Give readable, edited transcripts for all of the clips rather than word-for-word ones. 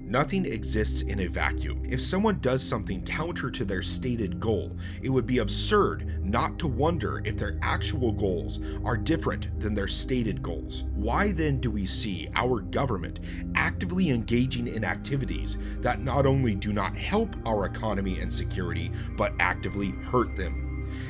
Nothing exists in a vacuum. If someone does something counter to their stated goal, it would be absurd not to wonder if their actual goals are different than their stated goals. Why then do we see our government actively engaging in activities that not only do not help our economy and security, but actively hurt them?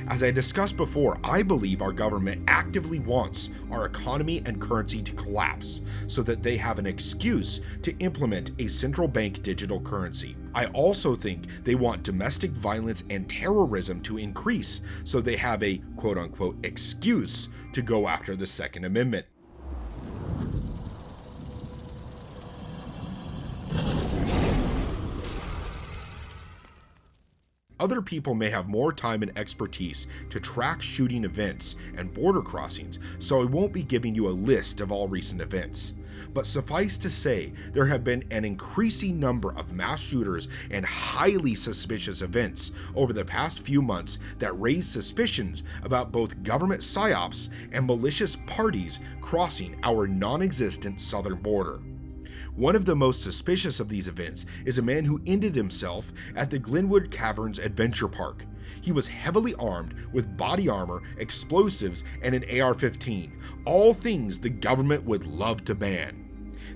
As I discussed before, I believe our government actively wants our economy and currency to collapse so that they have an excuse to implement a central bank digital currency. I also think they want domestic violence and terrorism to increase so they have a quote-unquote excuse to go after the Second Amendment. Other people may have more time and expertise to track shooting events and border crossings, so I won't be giving you a list of all recent events. But suffice to say, there have been an increasing number of mass shooters and highly suspicious events over the past few months that raise suspicions about both government psyops and malicious parties crossing our non-existent southern border. One of the most suspicious of these events is a man who ended himself at the Glenwood Caverns Adventure Park. He was heavily armed with body armor, explosives, and an AR-15, all things the government would love to ban.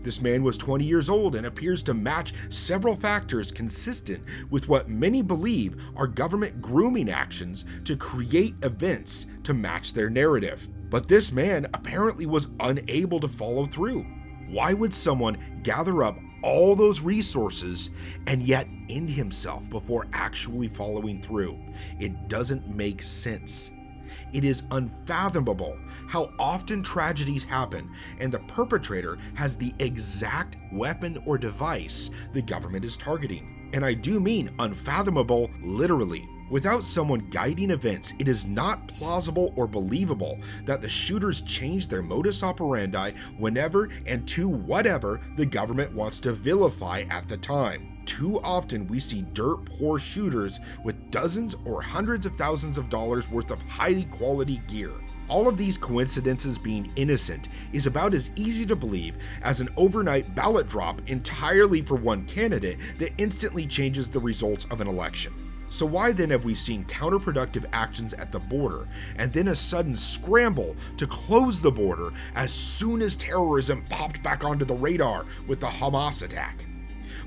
This man was 20 years old and appears to match several factors consistent with what many believe are government grooming actions to create events to match their narrative. But this man apparently was unable to follow through. Why would someone gather up all those resources and yet end himself before actually following through? It doesn't make sense. It is unfathomable how often tragedies happen and the perpetrator has the exact weapon or device the government is targeting. And I do mean unfathomable literally. Without someone guiding events, it is not plausible or believable that the shooters change their modus operandi whenever and to whatever the government wants to vilify at the time. Too often we see dirt poor shooters with dozens or hundreds of thousands of dollars worth of high quality gear. All of these coincidences being innocent is about as easy to believe as an overnight ballot drop entirely for one candidate that instantly changes the results of an election. So why then have we seen counterproductive actions at the border and then a sudden scramble to close the border as soon as terrorism popped back onto the radar with the Hamas attack?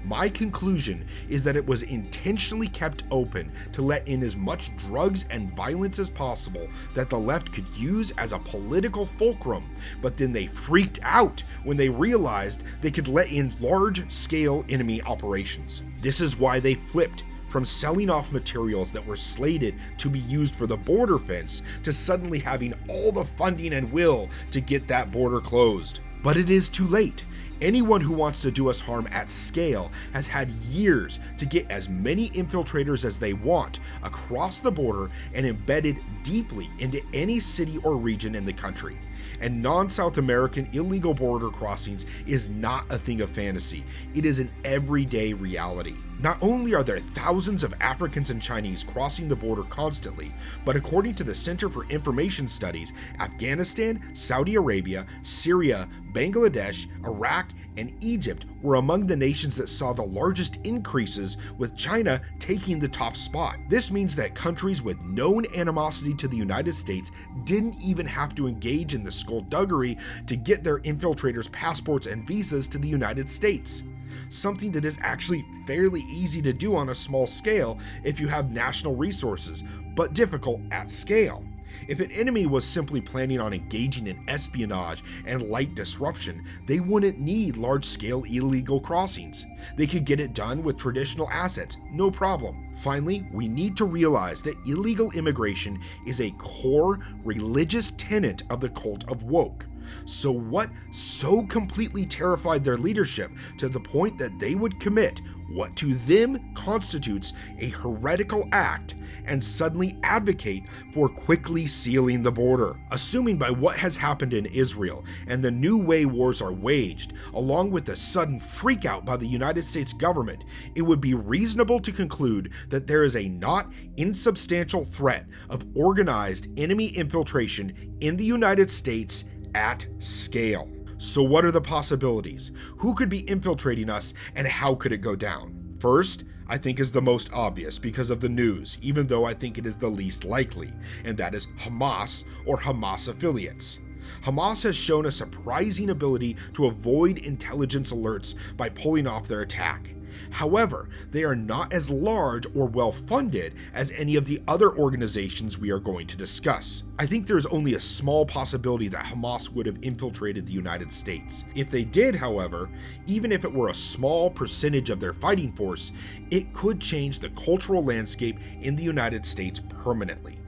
My conclusion is that it was intentionally kept open to let in as much drugs and violence as possible that the left could use as a political fulcrum, but then they freaked out when they realized they could let in large-scale enemy operations. This is why they flipped from selling off materials that were slated to be used for the border fence to suddenly having all the funding and will to get that border closed. But it is too late. Anyone who wants to do us harm at scale has had years to get as many infiltrators as they want across the border and embedded deeply into any city or region in the country. And non-South American illegal border crossings is not a thing of fantasy. It is an everyday reality. Not only are there thousands of Africans and Chinese crossing the border constantly, but according to the Center for Information Studies, Afghanistan, Saudi Arabia, Syria, Bangladesh, Iraq, and Egypt were among the nations that saw the largest increases, with China taking the top spot. This means that countries with known animosity to the United States didn't even have to engage in the skullduggery to get their infiltrators' passports and visas to the United States. Something that is actually fairly easy to do on a small scale if you have national resources, but difficult at scale. If an enemy was simply planning on engaging in espionage and light disruption, they wouldn't need large-scale illegal crossings. They could get it done with traditional assets, no problem. Finally, we need to realize that illegal immigration is a core religious tenet of the cult of woke. So what so completely terrified their leadership to the point that they would commit what to them constitutes a heretical act and suddenly advocate for quickly sealing the border? Assuming by what has happened in Israel and the new way wars are waged, along with the sudden freakout by the United States government, it would be reasonable to conclude that there is a not insubstantial threat of organized enemy infiltration in the United States at scale. So what are the possibilities? Who could be infiltrating us, and how could it go down? First, I think is the most obvious because of the news, even though I think it is the least likely, and that is Hamas or Hamas affiliates. Hamas has shown a surprising ability to avoid intelligence alerts by pulling off their attack. However, they are not as large or well funded as any of the other organizations we are going to discuss. I think there is only a small possibility that Hamas would have infiltrated the United States. If they did, however, even if it were a small percentage of their fighting force, it could change the cultural landscape in the United States permanently.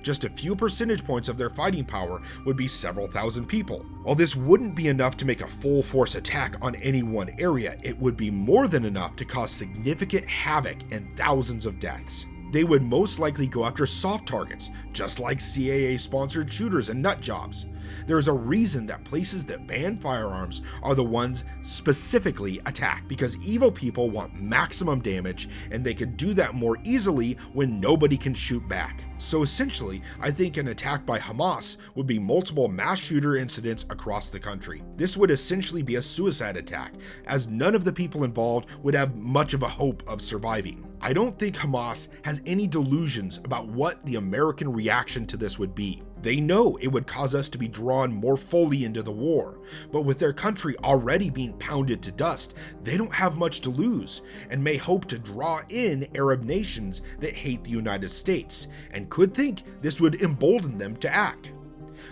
Just a few percentage points of their fighting power would be several thousand people. While this wouldn't be enough to make a full force attack on any one area, it would be more than enough to cause significant havoc and thousands of deaths. They would most likely go after soft targets, just like CIA-sponsored shooters and nut jobs. There is a reason that places that ban firearms are the ones specifically attacked, because evil people want maximum damage, and they can do that more easily when nobody can shoot back. So essentially, I think an attack by Hamas would be multiple mass shooter incidents across the country. This would essentially be a suicide attack, as none of the people involved would have much of a hope of surviving. I don't think Hamas has any delusions about what the American reaction to this would be. They know it would cause us to be drawn more fully into the war, but with their country already being pounded to dust, they don't have much to lose, and may hope to draw in Arab nations that hate the United States, and could think this would embolden them to act.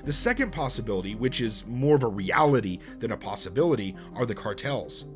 The second possibility, which is more of a reality than a possibility, are the cartels.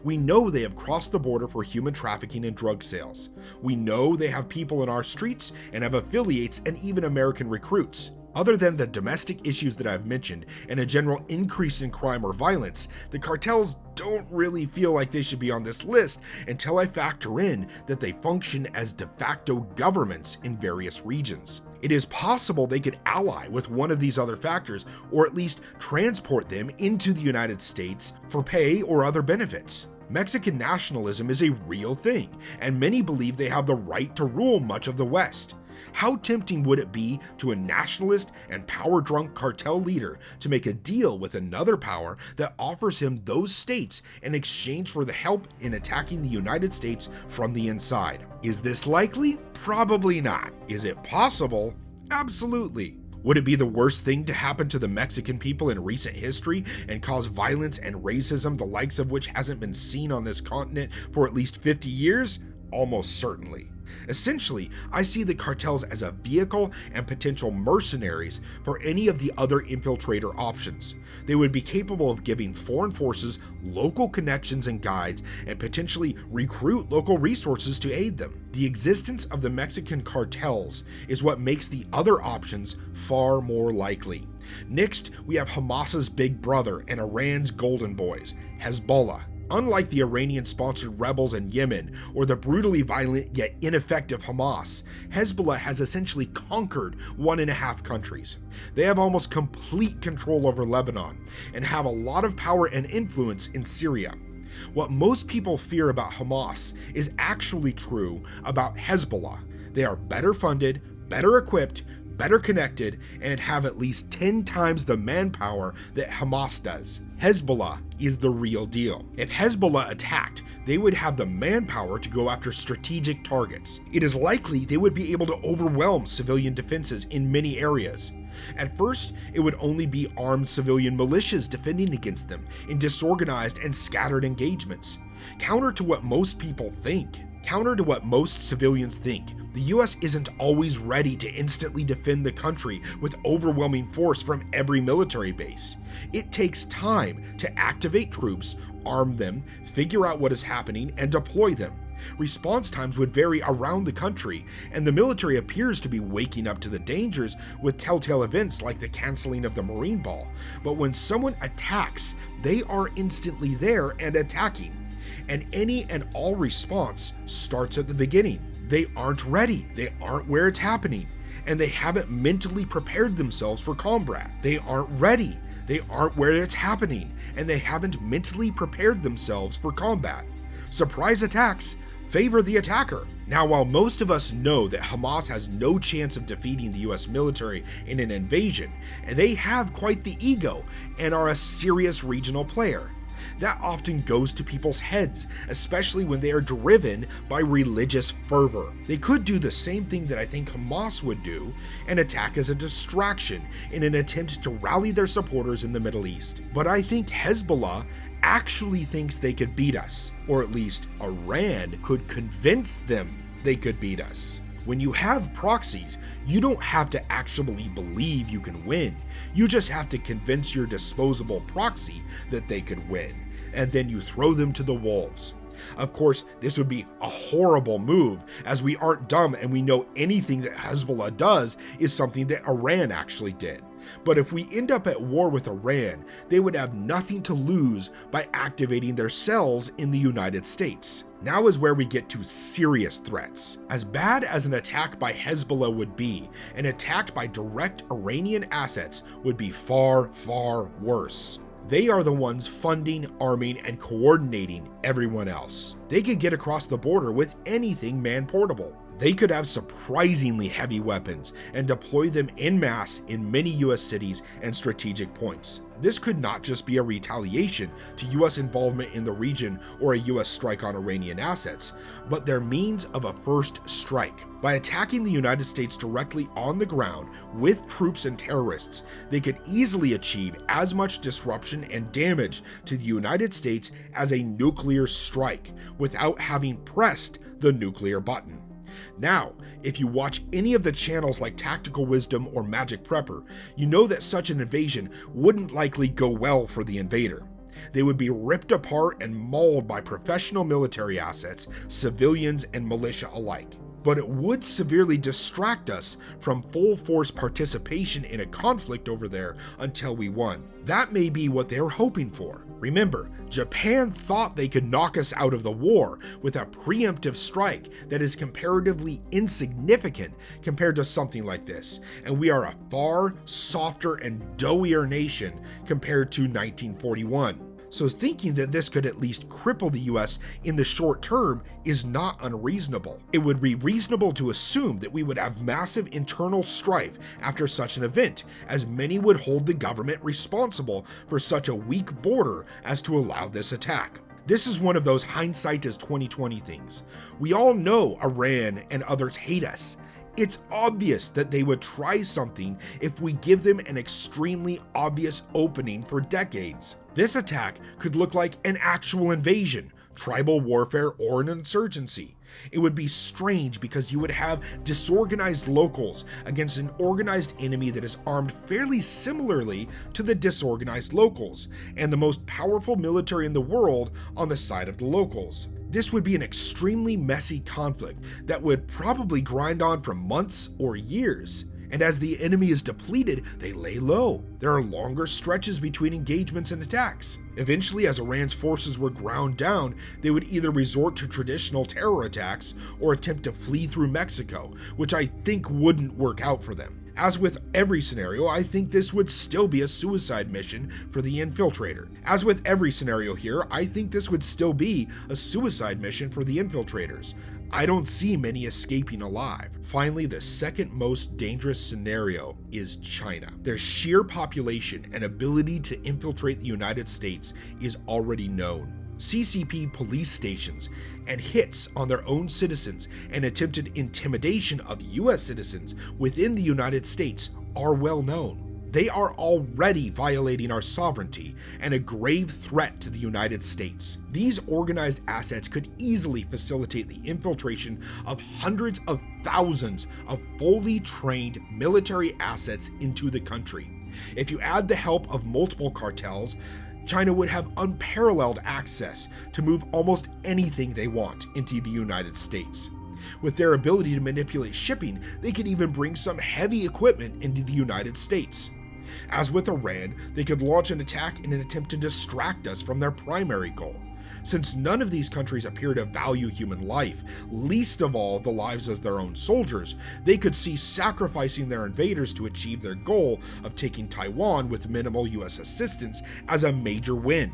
We know they have crossed the border for human trafficking and drug sales. We know they have people in our streets and have affiliates and even American recruits. Other than the domestic issues that I've mentioned and a general increase in crime or violence, the cartels don't really feel like they should be on this list until I factor in that they function as de facto governments in various regions. It is possible they could ally with one of these other factors, or at least transport them into the United States for pay or other benefits. Mexican nationalism is a real thing, and many believe they have the right to rule much of the West. How tempting would it be to a nationalist and power-drunk cartel leader to make a deal with another power that offers him those states in exchange for the help in attacking the United States from the inside? Is this likely? Probably not. Is it possible? Absolutely. Would it be the worst thing to happen to the Mexican people in recent history and cause violence and racism the likes of which hasn't been seen on this continent for at least 50 years? Almost certainly. Essentially, I see the cartels as a vehicle and potential mercenaries for any of the other infiltrator options. They would be capable of giving foreign forces local connections and guides, and potentially recruit local resources to aid them. The existence of the Mexican cartels is what makes the other options far more likely. Next, we have Hamas's big brother and Iran's golden boys, Hezbollah. Unlike the Iranian-sponsored rebels in Yemen or the brutally violent yet ineffective Hamas, Hezbollah has essentially conquered 1.5 countries. They have almost complete control over Lebanon and have a lot of power and influence in Syria. What most people fear about Hamas is actually true about Hezbollah. They are better funded, better equipped, better connected, and have at least 10 times the manpower that Hamas does. Hezbollah is the real deal. If Hezbollah attacked, they would have the manpower to go after strategic targets. It is likely they would be able to overwhelm civilian defenses in many areas. At first, it would only be armed civilian militias defending against them in disorganized and scattered engagements. Counter to what most civilians think, the US isn't always ready to instantly defend the country with overwhelming force from every military base. It takes time to activate troops, arm them, figure out what is happening, and deploy them. Response times would vary around the country, and the military appears to be waking up to the dangers with telltale events like the canceling of the Marine Ball. But when someone attacks, they are instantly there and attacking. And any and all response starts at the beginning. They aren't ready, they aren't where it's happening, and they haven't mentally prepared themselves for combat. They aren't ready, they aren't where it's happening, and they haven't mentally prepared themselves for combat. Surprise attacks favor the attacker. Now, while most of us know that Hamas has no chance of defeating the US military in an invasion, and they have quite the ego and are a serious regional player, that often goes to people's heads, especially when they are driven by religious fervor. They could do the same thing that I think Hamas would do and attack as a distraction in an attempt to rally their supporters in the Middle East. But I think Hezbollah actually thinks they could beat us, or at least Iran could convince them they could beat us. When you have proxies, you don't have to actually believe you can win. You just have to convince your disposable proxy that they could win, and then you throw them to the wolves. Of course, this would be a horrible move, as we aren't dumb and we know anything that Hezbollah does is something that Iran actually did. But if we end up at war with Iran, they would have nothing to lose by activating their cells in the United States. Now is where we get to serious threats. As bad as an attack by Hezbollah would be, an attack by direct Iranian assets would be far, far worse. They are the ones funding, arming, and coordinating everyone else. They could get across the border with anything man-portable. They could have surprisingly heavy weapons and deploy them en masse in many US cities and strategic points. This could not just be a retaliation to US involvement in the region or a US strike on Iranian assets, but their means of a first strike. By attacking the United States directly on the ground with troops and terrorists, they could easily achieve as much disruption and damage to the United States as a nuclear strike without having pressed the nuclear button. Now, if you watch any of the channels like Tactical Wisdom or Magic Prepper, you know that such an invasion wouldn't likely go well for the invader. They would be ripped apart and mauled by professional military assets, civilians, and militia alike. But it would severely distract us from full force participation in a conflict over there until we won. That may be what they're hoping for. Remember, Japan thought they could knock us out of the war with a preemptive strike that is comparatively insignificant compared to something like this, and we are a far softer and doughier nation compared to 1941. So thinking that this could at least cripple the US in the short term is not unreasonable. It would be reasonable to assume that we would have massive internal strife after such an event, as many would hold the government responsible for such a weak border as to allow this attack. This is one of those hindsight is 2020 things. We all know Iran and others hate us. It's obvious that they would try something if we give them an extremely obvious opening for decades. This attack could look like an actual invasion, tribal warfare, or an insurgency. It would be strange because you would have disorganized locals against an organized enemy that is armed fairly similarly to the disorganized locals, and the most powerful military in the world on the side of the locals. This would be an extremely messy conflict that would probably grind on for months or years. And as the enemy is depleted, they lay low. There are longer stretches between engagements and attacks. Eventually, as Iran's forces were ground down, they would either resort to traditional terror attacks or attempt to flee through Mexico, which I think wouldn't work out for them. As with every scenario, I think this would still be a suicide mission for the Infiltrator. As with every scenario here, I think this would still be a suicide mission for the Infiltrators. I don't see many escaping alive. Finally, the second most dangerous scenario is China. Their sheer population and ability to infiltrate the United States is already known. CCP police stations and hits on their own citizens and attempted intimidation of US citizens within the United States are well known. They are already violating our sovereignty and a grave threat to the United States. These organized assets could easily facilitate the infiltration of hundreds of thousands of fully trained military assets into the country. If you add the help of multiple cartels, China would have unparalleled access to move almost anything they want into the United States. With their ability to manipulate shipping, they could even bring some heavy equipment into the United States. As with Iran, they could launch an attack in an attempt to distract us from their primary goal. Since none of these countries appear to value human life, least of all the lives of their own soldiers, they could see sacrificing their invaders to achieve their goal of taking Taiwan with minimal US assistance as a major win.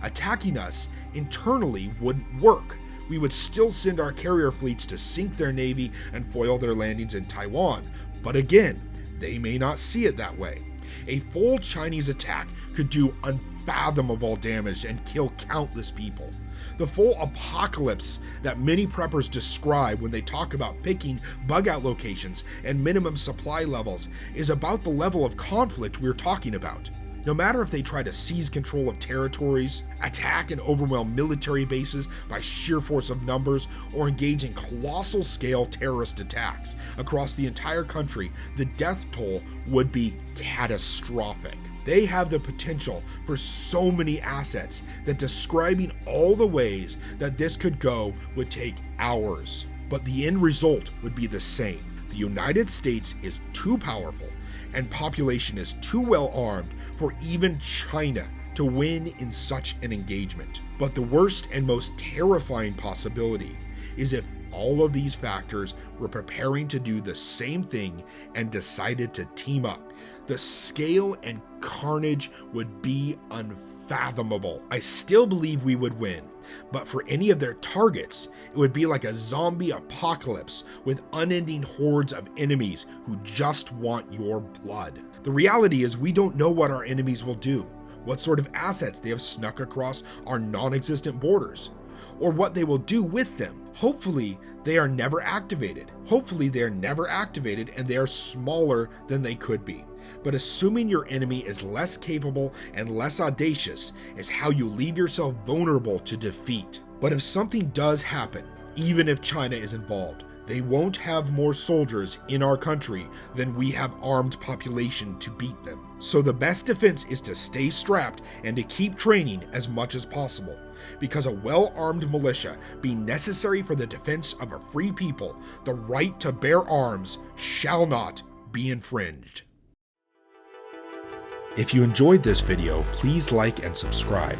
Attacking us internally wouldn't work. We would still send our carrier fleets to sink their navy and foil their landings in Taiwan. But again, they may not see it that way. A full Chinese attack could do unfathomable damage and kill countless people. The full apocalypse that many preppers describe when they talk about picking bug-out locations and minimum supply levels is about the level of conflict we're talking about. No matter if they try to seize control of territories, attack and overwhelm military bases by sheer force of numbers, or engage in colossal scale terrorist attacks across the entire country, the death toll would be catastrophic. They have the potential for so many assets that describing all the ways that this could go would take hours. But the end result would be the same. The United States is too powerful and population is too well armed for even China to win in such an engagement. But the worst and most terrifying possibility is if all of these factors were preparing to do the same thing and decided to team up. The scale and carnage would be unfathomable. I still believe we would win, but for any of their targets, it would be like a zombie apocalypse with unending hordes of enemies who just want your blood. The reality is we don't know what our enemies will do, what sort of assets they have snuck across our non-existent borders, or what they will do with them. Hopefully, they are never activated. And they are smaller than they could be. But assuming your enemy is less capable and less audacious is how you leave yourself vulnerable to defeat. But if something does happen, even if China is involved, they won't have more soldiers in our country than we have armed population to beat them. So the best defense is to stay strapped and to keep training as much as possible. Because a well-armed militia being necessary for the defense of a free people, the right to bear arms shall not be infringed. If you enjoyed this video, please like and subscribe.